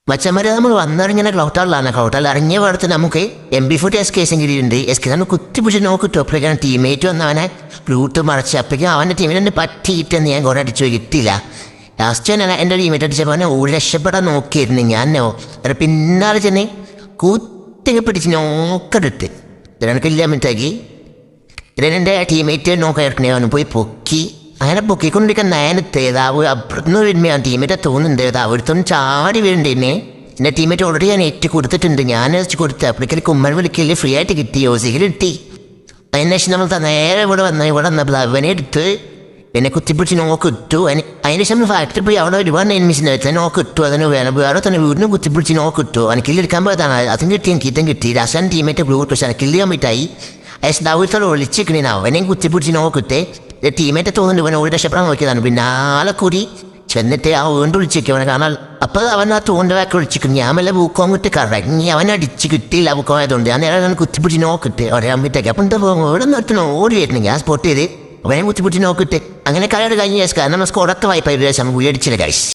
മച്ചന്മാരെ നമ്മൾ വന്നിറങ്ങിയ ക്ലൗട്ടാളിലാണ് ക്ലൗട്ടാൾ ഇറങ്ങിയ പാടത്ത് നമുക്ക് MB40 SK കിട്ടിയിട്ടുണ്ട് SK നമ്മൾ കുത്തിപ്പിടിച്ച് നോക്കിട്ടു അപ്പോഴേക്കാണ് ടീമേറ്റ് വന്നവനെ ബ്ലൂട്ട് മറച്ച് അപ്പോഴേക്കും അവൻ്റെ ടീമിനെ പറ്റിയിട്ടെന്ന് ഞാൻ കുറേ അടിച്ചു കിട്ടിയില്ല. ലാസ്റ്റ് തന്നെ എൻ്റെ ടീമേറ്റ് അടിച്ചപ്പോൾ അവനെ രക്ഷപ്പെടാൻ നോക്കിയിരുന്നു ഞാനോ അത് പിന്നാലെ ചെന്ന് കുത്തിക്കെ പിടിച്ച് നോക്കെടുത്ത് ഇതിനെനിക്കില്ല മിനിറ്റാക്കി ഇതിനെൻ്റെ ടീമേറ്റ് നോക്കിയിരുന്നേ അവന് പോയി പൊക്കി അങ്ങനെ പൊക്കിക്കൊണ്ടിരിക്കാൻ നേരത്തേതാവ് അപ്പുറത്തുനിന്ന് വരുമ്പോൾ ടീമേറ്റ് തോന്നുന്നുണ്ട് അവിടുത്തെ ചാടി വീഴുന്നുണ്ടെന്നെ എൻ്റെ ടീമേറ്റ് ഓൾറെഡി ഞാൻ ഏറ്റ് കൊടുത്തിട്ടുണ്ട് ഞാൻ കൊടുത്ത് അപ്പോഴേക്കും കുമ്മൻ വിളിക്കല് ഫ്രീ ആയിട്ട് കിട്ടി ഓസിക്കൽ കിട്ടി. അതിന് ശേഷം നമ്മൾ നേരെ ഇവിടെ വന്നപ്പോൾ അവനെ എടുത്ത് എന്നെ കുത്തിപ്പിടിച്ച് നോക്കിട്ടു. അതിന് ശേഷം ഫാക്ടറി പോയി അവിടെ ഒരുപാട് എനിമിസിൻ്റെ വെച്ചാൽ നോക്കിട്ടു അതിന് വേണം വേറെ തന്നെ വീടിന് കുത്തിപ്പിടിച്ച് നോക്കിട്ടു അവന് കില്ലെടുക്കാൻ പോയതാണ് അതും കിട്ടി എനിക്ക് ഇതും കിട്ടി. ലാസ്റ്റ് ടീമേറ്റ് ബ്ലൂ പക്ഷേ എനിക്ക് കില്ല് ചെയ്യാൻ പറ്റായി. ഡൗത്തോടെ ഒളിച്ചിക്കണേ അവനെയും കുത്തിപ്പിടിച്ച് നോക്കിട്ട് ടീമേറ്റ് തോന്നുന്നുണ്ട് ഇവനെ ഓടി രക്ഷപ്പെടാൻ നോക്കിയതാണ് പിന്നാലെ കൂടി ചെന്നിട്ട് ആ വീണ്ടും വിളിച്ചിരിക്കും കാരണം അപ്പോൾ അവൻ ആ തോണ്ട വാക്ക് വിളിച്ചിരിക്കും ഞാൻ വല്ല ബൂക്കോൻ കിട്ടി കറങ്ങി അവൻ അടിച്ച് കിട്ടിയില്ല ബൂക്കോയതുകൊണ്ട് ഞാൻ നേരെ കുത്തിപ്പിടിച്ച് നോക്കിട്ട് പറയാൻ പറ്റേക്ക് അപ്പം എന്താ ഇവിടെ നിർത്തണം ഓടി വരുന്നു ഞാൻ സ്പോട്ട് ചെയ്ത് അവനെ കുത്തിപ്പിടിച്ച് നോക്കിട്ട് അങ്ങനെ കളർ കഴിഞ്ഞ കാരണം സ്കോഡൊക്കെ വായ്പായി വീടിച്ചില്ല ഗൈസ്.